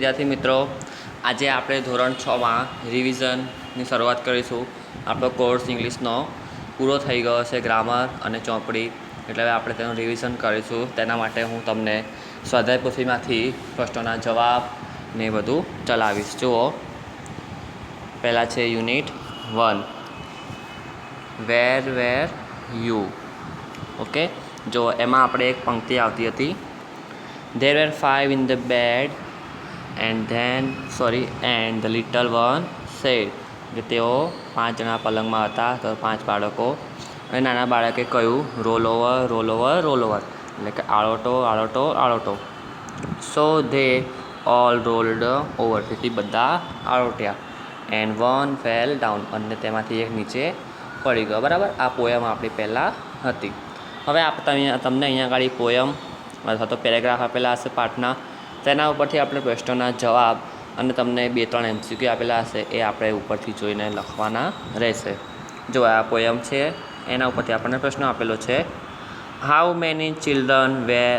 विद्यार्थी मित्रों, आज आप धोरण 6 में रिविजन की शुरुआत करीशू। आपणो कोर्स इंग्लिशनो पूरो थई गयो छे, ग्रामर और चौपड़ी, एटले आपणे तेनुं रिविजन करीशू। तेना माटे हूँ तमने स्वाध्याय पोथीमांथी प्रश्नोना जवाब ने बधुं चलावीश। जुओ, पहला छे unit 1, where were you. Okay, जो एमां आपणे एक पंक्ति आवती हती, देर वेर 5 इन ध bed and the little one said કે તેઓ 5 જણા પલંગમાં હતા તો 5 બાળકો અને નાના બાળકે કહ્યું roll over roll over roll over, એટલે કે આળોટો આળોટો આળોટો. So they all rolled over, તેથી બધા આળોટ્યા. એન્ડ વન ફેલ ડાઉન, અને તેમાંથી એક નીચે પડી ગયો. બરાબર, આ પોયમ આપણી પહેલાં હતી. હવે તમને અહીંયા આગળ પોયમ અથવા તો પેરેગ્રાફ આપેલા હશે પાઠના, તેના ઉપરથી આપણે પ્રશ્નોના જવાબ અને તમને 2-3 MCQ આપેલા હશે એ આપણે ઉપરથી જોઈને લખવાના રહેશે. જો આ પોયમ છે એના ઉપરથી આપણને પ્રશ્ન આપેલો છે, how many children were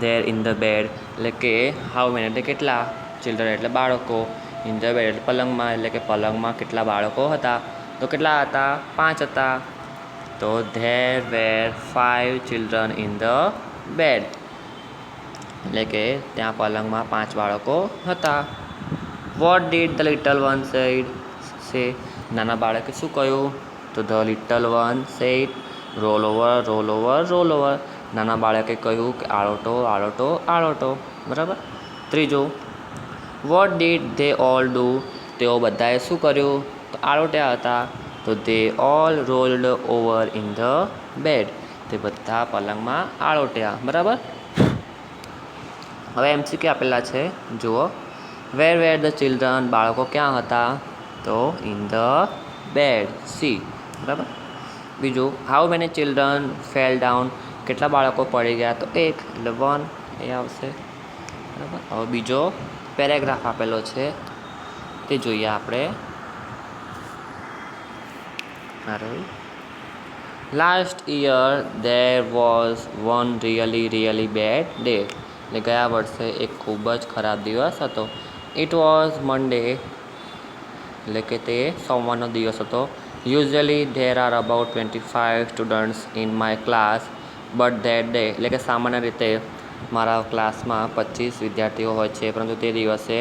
there in the bed, એટલે કે હાઉ મેની એટલે કેટલા, ચિલ્ડ્રન એટલે બાળકો, ઇન ધ બેડ એટલે પલંગમાં, એટલે કે પલંગમાં કેટલા બાળકો હતા. તો કેટલા હતા? 5 હતા. તો there were 5 children in the bed, એટલે કે ત્યાં પલંગમાં 5 બાળકો હતા. What did the little one say, નાના બાળકે શું કહ્યું? તો the little one said roll over roll over roll over, નાના બાળકે કહ્યું કે આળોટો આળોટો આળોટો. બરાબર. ત્રીજું, what did they all do, તેઓ બધાએ શું કર્યું? તો આળોટ્યા હતા. તો they all rolled over in the bed, તે બધા પલંગમાં આળોટ્યા. બરાબર. હવે MCQ આપેલા છે, જુઓ. વેર વેર ધ ચિલ્ડ્રન, બાળકો ક્યાં હતા? તો ઇન ધ બેડ, સી. બરાબર. બીજું, how many children fell down, કેટલા બાળકો પડી ગયા? તો 1, એટલે 1 એ આવશે. બરાબર. હવે બીજો પેરેગ્રાફ આપેલો છે તે જોઈએ આપણે. Last year there was one really bad day, એટલે ગયા વર્ષે એક ખૂબ જ ખરાબ દિવસ હતો. ઇટ વોઝ મન્ડે, એટલે કે તે સોમવારનો દિવસ હતો. Usually there are about 25 students in my class but that day, એટલે કે સામાન્ય રીતે મારા ક્લાસમાં 25 વિદ્યાર્થીઓ હોય છે, પરંતુ તે દિવસે,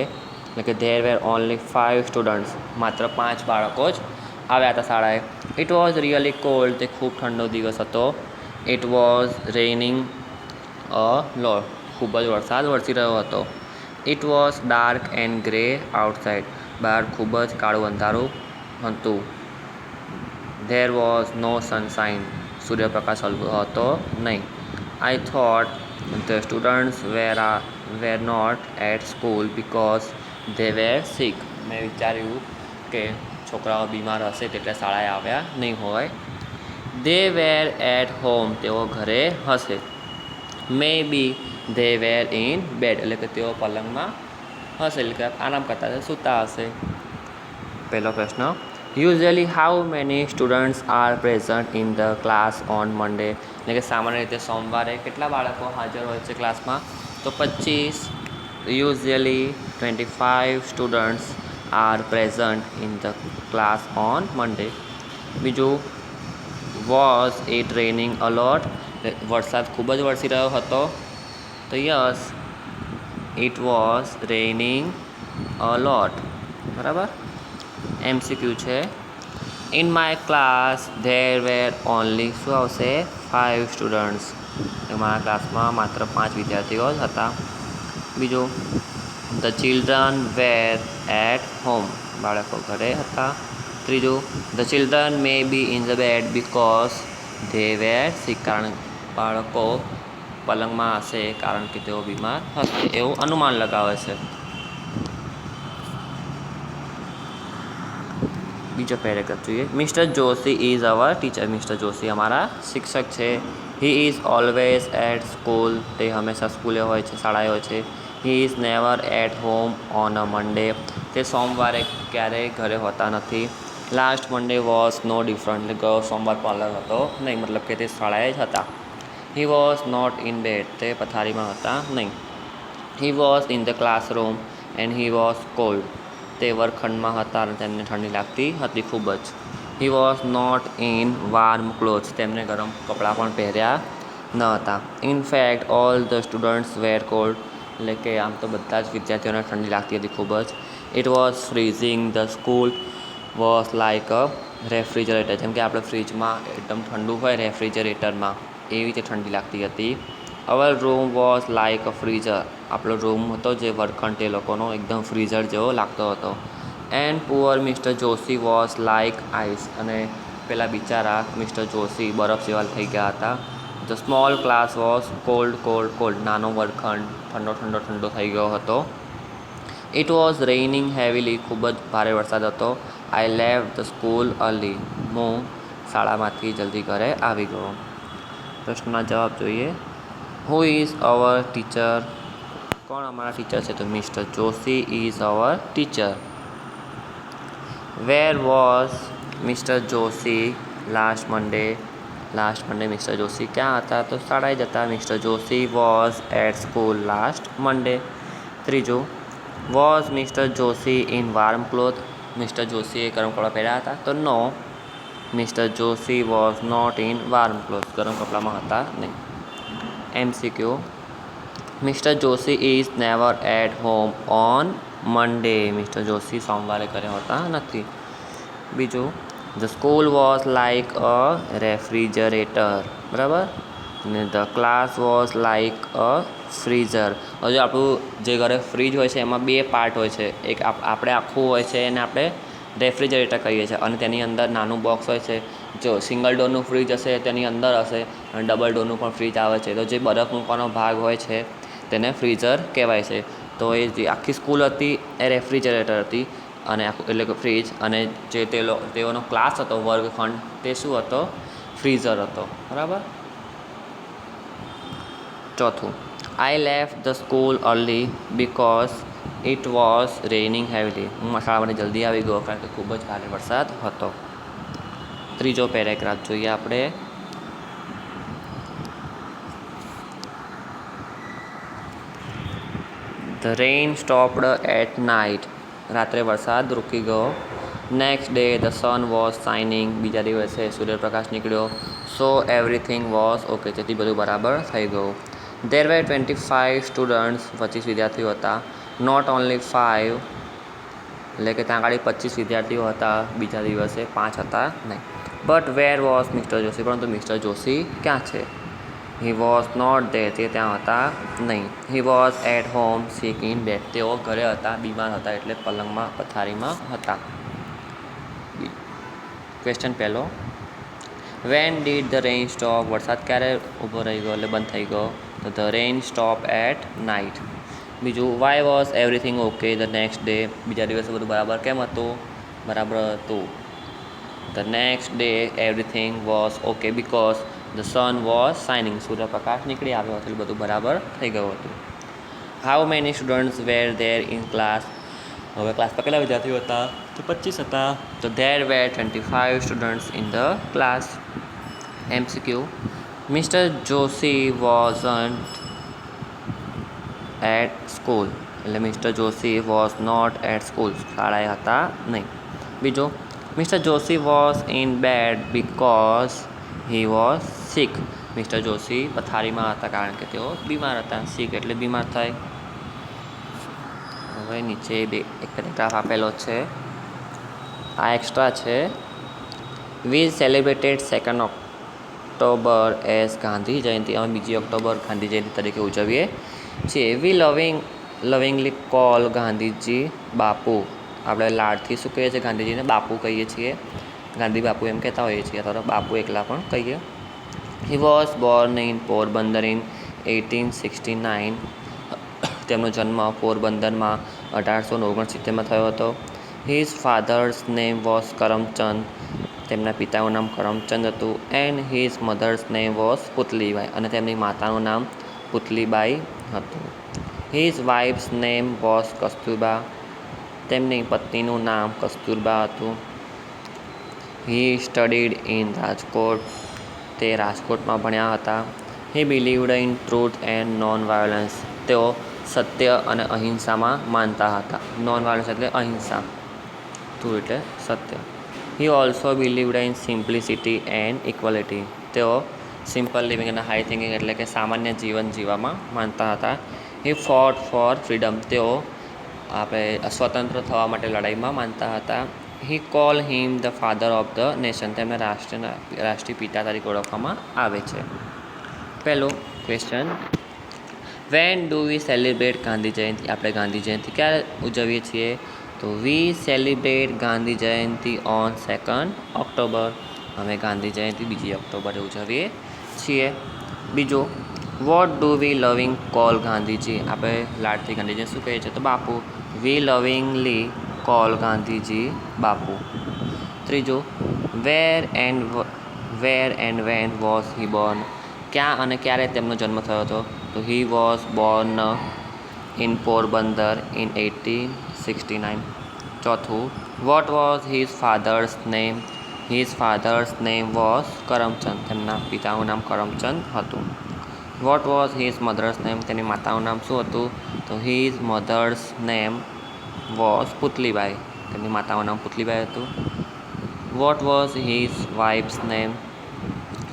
એટલે કે ધેર વેર ઓનલી 5 સ્ટુડન્ટ્સ, માત્ર 5 બાળકો જ આવ્યા હતા શાળાએ. ઇટ વોઝ રિયલી કોલ્ડ, તે ખૂબ ઠંડો દિવસ હતો. ઇટ વોઝ રેઇનિંગ અ લોટ, ખૂબ જ વરસાદ વરસી રહ્યો હતો. It was dark and grey outside, બહાર ખૂબ જ કાળું અંધારું હતું. ધેર વોઝ નો સનશાઇન, સૂર્યપ્રકાશ હતો નહીં. I thought the students were not at school because they were sick, મેં વિચાર્યું કે છોકરાઓ બીમાર હશે એટલે શાળાએ આવ્યા નહીં હોય. ધે વેર એટ હોમ, તેઓ ઘરે હશે. મે બી ધે વેર ઇન બેડ, એટલે કે તેઓ પલંગમાં હશે, એટલે કે આરામ કરતા હશે, સૂતા હશે. પહેલો પ્રશ્ન, usually how many students are present in the class on Monday, એટલે કે સામાન્ય રીતે સોમવારે કેટલા બાળકો હાજર હોય છે ક્લાસમાં? તો 25. Usually 25 students are present in the class on Monday. બીજું, વોઝ ઇટ રેનિંગ અ લોટ, વરસાદ ખૂબ જ વરસી રહ્યો હતો. તો યસ, ઇટ વોઝ રેઇનિંગ અ લોટ. બરાબર. MCQ છે, in my class there were only, શું આવશે? 5 સ્ટુડન્ટ્સ, મારા ક્લાસમાં માત્ર 5 વિદ્યાર્થીઓ જ હતા. બીજું, the children were at home, બાળકો ઘરે હતા. ત્રીજું, the children may be in the bed because they were sick, કારણ બાળકો પલંગમાં હશે કારણ કે તેઓ બીમાર હશે, એવું અનુમાન લગાવે છે. બીજો પેરેગ્રાફ જોઈએ. Mister Joshi is our teacher, mister Joshi અમારા શિક્ષક છે. He is always at school, તે હંમેશા સ્કૂલે હોય છે, શાળાએ હોય છે. He is never at home on a Monday, તે સોમવારે ક્યારેય ઘરે હોતા નથી. Last Monday was no different, એટલે ગયો સોમવાર પણ અલગ હતો નહીં, મતલબ કે તે શાળાએ જ હતા. He was not in bed, તે પથારીમાં હતા નહીં. He was in the classroom, and he was cold. તે વર્ગખંડમાં હતા અને તેમને ઠંડી લાગતી હતી ખૂબ જ. He was not in warm clothes. તેમને ગરમ કપડાં પણ પહેર્યા ન હતા. In fact all the students were cold. એટલે કે આમ તો બધા જ વિદ્યાર્થીઓને ઠંડી લાગતી હતી ખૂબ જ. It was freezing. The school was like a refrigerator. જેમ કે આપણે ફ્રીજમાં એકદમ ઠંડુ હોય રેફ્રિજરેટરમાં, એવી રીતે ઠંડી લાગતી હતી. Our room was like a freezer. આપણો રૂમ હતો જે વર્ગખંડ તે લોકોનો એકદમ ફ્રીઝર જેવો લાગતો હતો. And poor mister Joshi was like ice. અને પેલા બિચારા મિસ્ટર જોશી બરફ જેવા થઈ ગયા હતા. The small class was cold cold cold. નાનો વર્ગખંડ ઠંડો ઠંડો ઠંડો થઈ ગયો હતો. It was રેઇનિંગ heavily. ખૂબ જ ભારે વરસાદ હતો. I left the school early. હું શાળામાંથી જલ્દી ઘરે આવી ગયો. પ્રશ્નના જવાબ જોઈએ. Who is our teacher? કોણ અમારા ટીચર છે? તો mister Joshi is our teacher. Wear was mister Joshi last Monday? Last Monday mister Joshi ક્યાં હતા? તો શાળાએ જતા. Mister Joshi was at school last Monday. ત્રીજું, was mister Joshi in warm cloth? Mister જોશીએ ગરમ કપડાં પહેર્યા હતા? તો no, mister Joshi was not in warm cloth. ગરમ કપડામાં હતા નહીં. MCQ. Mister Joshi is never at home on Monday. Mister Joshi સોમવારે ઘરે હોતા નથી. બીજું, the school was like a refrigerator. બરાબર. અને the class was like a freezer. હજુ આપણું જે ઘરે ફ્રીજ હોય છે એમાં બે પાર્ટ હોય છે. એક આપણે આખું હોય છે એને આપણે રેફ્રિજરેટર કહીએ છીએ, અને તેની અંદર નાનું બોક્સ હોય છે. જો સિંગલ ડોરનું ફ્રીજ હશે તેની અંદર હશે, અને ડબલ ડોરનું પણ ફ્રીજ આવે છે. તો જે બરફ મૂકવાનો ભાગ હોય છે તેને ફ્રીઝર કહેવાય છે. તો એ જે આખી સ્કૂલ હતી એ રેફ્રિજરેટર હતી, અને એટલે કે ફ્રીજ. અને જે તેઓનો ક્લાસ હતો, વર્ગખંડ, તે શું હતો? ફ્રીઝર હતો. બરાબર. ચોથું, I left the school early because it was રેઇનિંગ heavily. હું શાળામાંથી જલ્દી આવી ગયો કારણ કે ખૂબ જ ભારે વરસાદ હતો. ત્રીજો પેરેગ્રાફ જોઈએ આપણે. The rain stopped at night. રાત્રે વરસાદ રૂકી ગયો. Next day the sun was shining. બીજા દિવસે સૂર્યપ્રકાશ નીકળ્યો. So everything was okay. તેથી બધું બરાબર થઈ ગયું. There were 25 students. 25 વિદ્યાર્થીઓ હતા. Not only 5. એટલે કે ત્યાં આગળ 25 વિદ્યાર્થીઓ હતા. બીજા દિવસે 5 હતા નહીં. But where was mister Joshi? પરંતુ મિસ્ટર જોશી ક્યાં છે? He was not there. તે ત્યાં હતા નહીં. He was at home sick in bed. તેઓ ઘરે હતા, બીમાર હતા, એટલે પલંગમાં, પથારીમાં હતા. ક્વેશ્ચન પહેલો, when did the rain stop? વરસાદ ક્યારે ઊભો રહી ગયો એટલે બંધ થઈ ગયો? તો the rain stop at night. બીજું, why was everything okay the next day? બીજા દિવસે બધું બરાબર કેમ હતું? બરાબર હતું. The next day everything was okay because the sun was shining. સૂર્યપ્રકાશ નીકળી આવ્યો હતો એટલે બધું બરાબર થઈ ગયું હતું. How many students were there in class? હવે ક્લાસમાં કેટલા વિદ્યાર્થીઓ હતા? તો 25 હતા. તો there were 25 students in the class. MCQ. Mister Joshi wasn't at school. એટલે mister Joshi was not at school. શાળાએ હતા નહીં. બીજો, mister Joshi was in bed because he was sick. Mister Joshi પથારીમાં હતા કારણ કે તેઓ બીમાર હતા. સિક એટલે બીમાર થાય. હવે નીચે એક પેરેગ્રાફ આપેલો છે, આ એક્સ્ટ્રા છે. We celebrated 2 October as Gandhi Jayanti. અમે 2 ઓક્ટોબર ગાંધી જયંતિ તરીકે ઉજવીએ છીએ. વી લવિંગલી કોલ ગાંધીજી બાપુ. આપણે લાડથી શું કહીએ છીએ? ગાંધીજીને બાપુ કહીએ છીએ. ગાંધી બાપુ એમ કહેતા હોઈએ છીએ, અથવા બાપુ એકલા પણ કહીએ. He was born in Porbandar in 1869. તેમનો જન્મ પોરબંદરમાં 1869માં થયો હતો. His father's name was Karamchand. તેમના પિતાનું નામ કરમચંદ હતું. And his mother's name was Putlibai. અને તેમની માતાનું નામ પુતલીબાઈ હતું. His wife's name was Kasturba. તેમની પત્નીનું નામ કસ્તુરબા હતું. He studied in Rajkot. તે રાજકોટમાં ભણ્યા હતા. He believed in truth and non violence. તેઓ સત્ય અને અહિંસામાં માનતા હતા. નોન વાયલન્સ એટલે અહિંસા, ટુ એટલે સત્ય. He also believed in simplicity and equality. તેઓ સિમ્પલ લિવિંગ અને હાઈ થિંકિંગ એટલે કે સામાન્ય જીવન જીવવામાં માનતા હતા. He fought for freedom. તેઓ આપણે સ્વતંત્ર થવા માટે લડાઈમાં માનતા હતા. He call him the father of the nation. તેમને રાષ્ટ્રીય પિતા તરીકે ઓળખવામાં આવે છે. પહેલો question, when do we celebrate Gandhi Jayanti. આપણે ગાંધી જયંતિ ક્યારે ઉજવીએ છીએ? તો we celebrate Gandhi Jayanti on 2 October. અમે ગાંધી જયંતિ 2 ઓક્ટોબરે ઉજવીએ છીએ. બીજો, વોટ ડુ વી લવિંગ કોલ ગાંધીજી. આપણે લાડથી ગાંધીજીને શું કહીએ છીએ? તો બાપુ. વી લવિંગલી કોલ ગાંધીજી બાપુ. ત્રીજો, where and when was he born. ક્યાં અને ક્યારે તેમનો જન્મ થયો હતો? તો he was born in Porbandar in 1869. ચોથું, what was his father's name. His father's name was Karamchand. તેમના પિતાનું નામ કરમચંદ હતું. What was his mother's name. તેની માતાનું નામ શું હતું? તો his mother's name was Putlibai. તેમની માતાનું નામ પુતલીબાઈ હતું. What was his wife's name.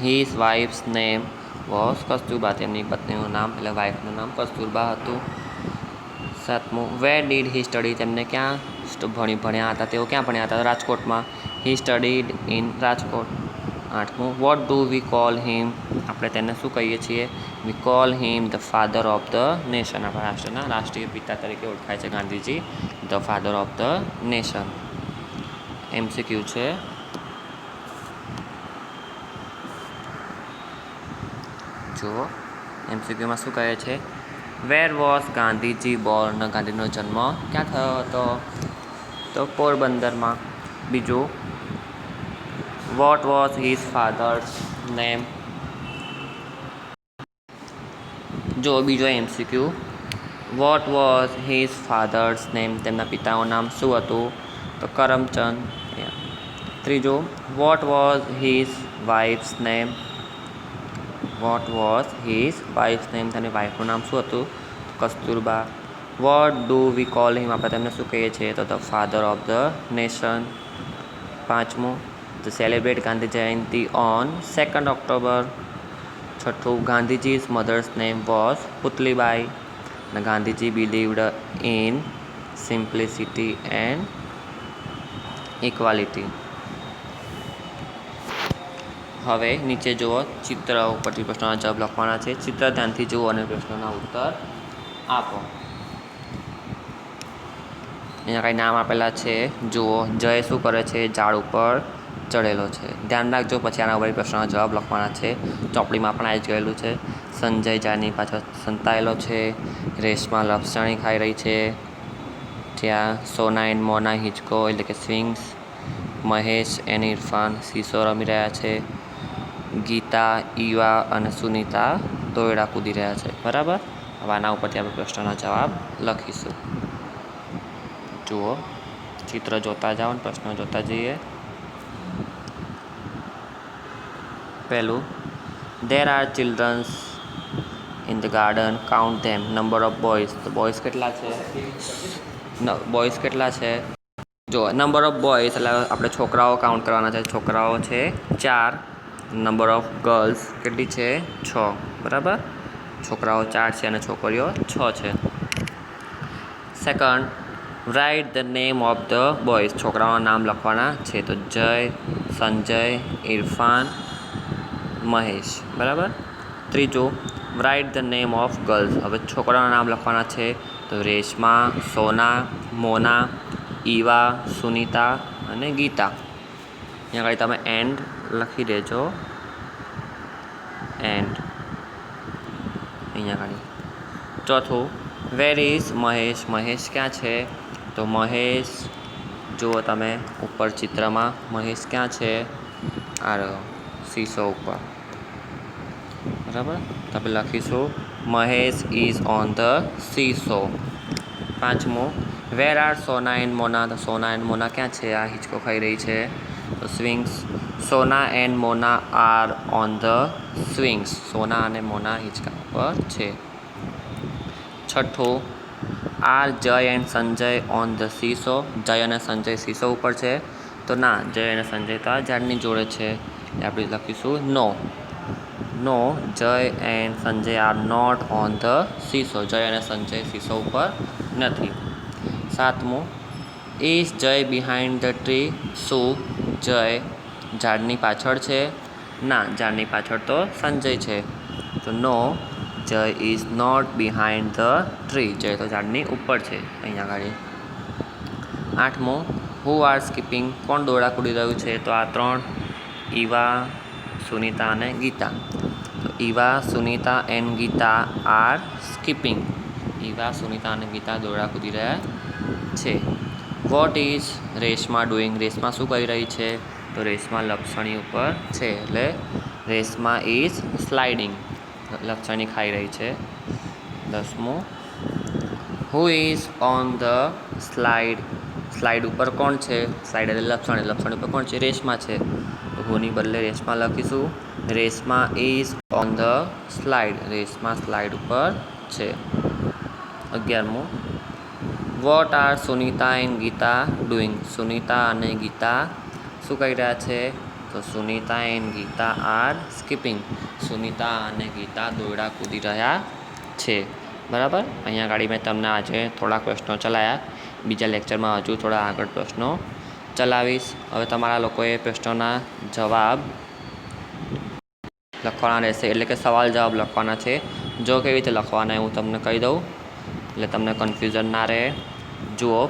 His wife's name was Kasturba. તેમની પત્નીનું નામ એટલે વાઇફનું નામ કસ્તુરબા હતું. સાતમું, વેર ડીડ હી સ્ટડી. તેમને ક્યાં ભણ્યા હતા? તેઓ ક્યાં ભણ્યા હતા? રાજકોટમાં. હી સ્ટડીડ ઇન રાજકોટ. આઠમું, vote do we call him. આપણે તેને શું કહીએ છીએ? વી call him the father of the nation. આપણા રાષ્ટ્રના રાષ્ટ્રીય પિતા તરીકે ઓળખાય છે Gandhiji, the father of the nation. MCQ છે. જુઓ MCQમાં શું કહે છે? Where was Gandhiji Born. ગાંધીનો જન્મ ક્યાં થયો હતો? તો પોરબંદરમાં. બીજું, vote was his father's name. જો બીજો MCQ, vote was his father's name. તેમના પિતાનું નામ શું હતું? તો કરમચંદ. ત્રીજો, what was his wife's name. What was his wife's name. તેની વાઇફનું નામ શું હતું? Kasturba. What do we call him. આપણે તેમને શું કહીએ છીએ? તો the father of the nation. પાંચમું, the celebrate Gandhi Jayanti on 2 October. છઠ્ઠું, Gandhiji's mother's name was Putlibai. અને Gandhiji believed in simplicity and equality. હવે નીચે જુઓ, ચિત્ર ઉપરથી પ્રશ્નોના જવાબ લખવાના છે. ચિત્ર ધ્યાનથી જુઓ અને પ્રશ્નોના ઉત્તર આપો. અહીંયા કંઈ નામ આપેલા છે. જુઓ, જય શું કરે છે? ઝાડ ઉપર ચડેલો છે. ધ્યાન રાખજો, પછી આના ઉપર પ્રશ્નોના જવાબ લખવાના છે. ચોપડીમાં પણ આવી જ ગયેલું છે. સંજય જાની પાછળ સંતાયેલો છે. રેશમા લપસણી ખાઈ રહી છે. ત્યાં સોના એન્ડ મોના હિંચકો એટલે કે swings. Mahesh and Irfan seesaw રમી રહ્યા છે. ગીતા, ઈવા અને સુનીતા દોરડા કૂદી રહ્યા છે. બરાબર. હવે આના ઉપરથી આપણે પ્રશ્નોના જવાબ લખીશું. જુઓ, ચિત્ર જોતા જાઓ અને પ્રશ્નો જોતા જઈએ. પહેલું, there are childrens in the garden, count them. Number of boys. તો બોયઝ કેટલા છે? બોયઝ કેટલા છે? જો નંબર ઓફ બોયઝ એટલે આપણે છોકરાઓ કાઉન્ટ કરવાના છે. છોકરાઓ છે 4. નંબર ઓફ ગર્લ્સ કેટલી છે? 6. બરાબર. છોકરાઓ 4 છે અને છોકરીઓ 6 છે. Second, write the name of the boys. છોકરાઓના નામ લખવાના છે. તો જય, સંજય, ઇરફાન, મહેશ. બરાબર. ત્રીજું, write the name of girls. હવે છોકરાઓના નામ લખવાના છે. તો રેશમા, સોના, મોના, ઈવા, સુનીતા અને ગીતા. અહીંયા આગળ તમે એન્ડ લખી દેજો. એન્ડ અહીંયા આગળ. ચોથું, વેર ઇઝ મહેશ. મહેશ ક્યાં છે? તો મહેશ જુઓ તમે ઉપર ચિત્રમાં. મહેશ ક્યાં છે? આ રહ્યો શીશો ઉપર. બરાબર. તો આપણે લખીશું Mahesh is on the seesaw. પાંચમું, વેર આર સોના એન્ડ મોના. તો સોના એન્ડ મોના ક્યાં છે? આ હિંચકો ખાઈ રહી છે. તો swings. Sona and Mona are on the swings. Sona અને મોના હિંચકા પર છે. છઠ્ઠું, are Jay and Sanjay on the seesaw. Jay અને સંજય સીસો ઉપર છે, તો ના, જય અને સંજય તો આ ઝાડની જોડે છે. આપણે લખીશું no. No, Jay and Sanjay are not on the seesaw. Jay અને સંજય સીસો ઉપર નથી. સાતમું, ઇઝ જય બિહાઇન્ડ ધ ટ્રી. શું જય ઝાડની પાછળ છે? ના, ઝાડની પાછળ તો સંજય છે, તો no, Jay is not behind the tree. Jay તો ઝાડની ઉપર છે અહીંયા આગળ. આઠમું, હુ આર સ્કીપિંગ. કોણ દોડા કૂદી રહ્યું છે? તો આ ત્રણ, ઈવા, સુનીતા અને ગીતા. તો Eva, Sunita and Gita are skipping. Eva, Sunita અને ગીતા દોડા કૂદી રહ્યા છે. What is Reshma doing. Reshma શું કરી રહી છે? તો રેશમા લપસણી ઉપર છે, એટલે રેશમા ઇઝ સ્લાઇડિંગ. લપસણી ખાઈ રહી છે. 10મું, who is on the slide. Slide ઉપર કોણ છે? સ્લાઇડ એટલે લપસણી. લપસણી ઉપર કોણ છે? રેશમા છે, તો હુની બદલે રેશમા લખીશું. Reshma is on the slide. Reshma slide ઉપર છે. 11મું, what are Sunita and Geeta doing. Sunita અને ગીતા શું કરી રહ્યા છે? તો Sunita and Gita are skipping. Sunita અને ગીતા દોરડા કૂદી રહ્યા છે. બરાબર. અહીંયા આગળ મેં તમને આજે થોડાક પ્રશ્નો ચલાવ્યા. બીજા લેક્ચરમાં હજુ થોડા આગળ પ્રશ્નો ચલાવીશ. હવે તમારા લોકોએ પ્રશ્નોના જવાબ લખવાના રહેશે, એટલે કે સવાલ જવાબ લખવાના છે. જો કેવી રીતે લખવાના હું તમને કહી દઉં, એટલે તમને કન્ફ્યુઝન ના રહે. જુઓ,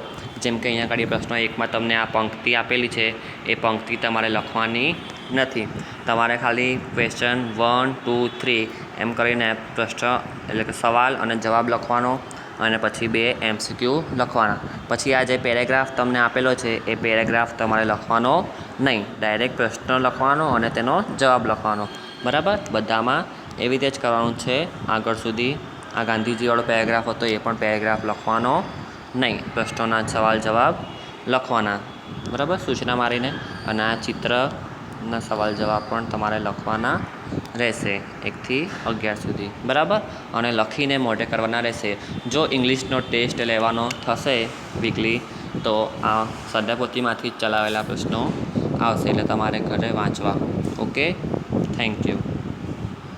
જેમ કે અહીંયા આગળ પ્રશ્ન 1માં તમને આ પંક્તિ આપેલી છે, એ પંક્તિ તમારે લખવાની નથી. તમારે ખાલી ક્વેશ્ચન 1, 2, 3 એમ કરીને પ્રશ્ન એટલે કે સવાલ અને જવાબ લખવાનો, અને પછી 2 MCQ લખવાના. પછી આ જે પેરેગ્રાફ તમને આપેલો છે એ પેરેગ્રાફ તમારે લખવાનો નહીં, ડાયરેક્ટ પ્રશ્ન લખવાનો અને તેનો જવાબ લખવાનો. બરાબર. બધામાં એવી રીતે જ કરવાનું છે આગળ સુધી. આ ગાંધીજીવાળો પેરેગ્રાફ હતો, એ પણ પેરેગ્રાફ લખવાનો નહીં, પ્રશ્નોના સવાલ જવાબ લખવાના. બરાબર, સૂચના મારીને. અને આ ચિત્રના સવાલ જવાબ પણ તમારે લખવાના રહેશે 1 થી 11 સુધી. બરાબર. અને લખીને મોઢે કરવાના રહેશે. જો ઇંગ્લિશનો ટેસ્ટ લેવાનો થશે વીકલી, તો આ સ્વાધ્યાયપોથીમાંથી જ ચલાવેલા પ્રશ્નો આવશે, એટલે તમારે ઘરે વાંચવા. Okay, thank you.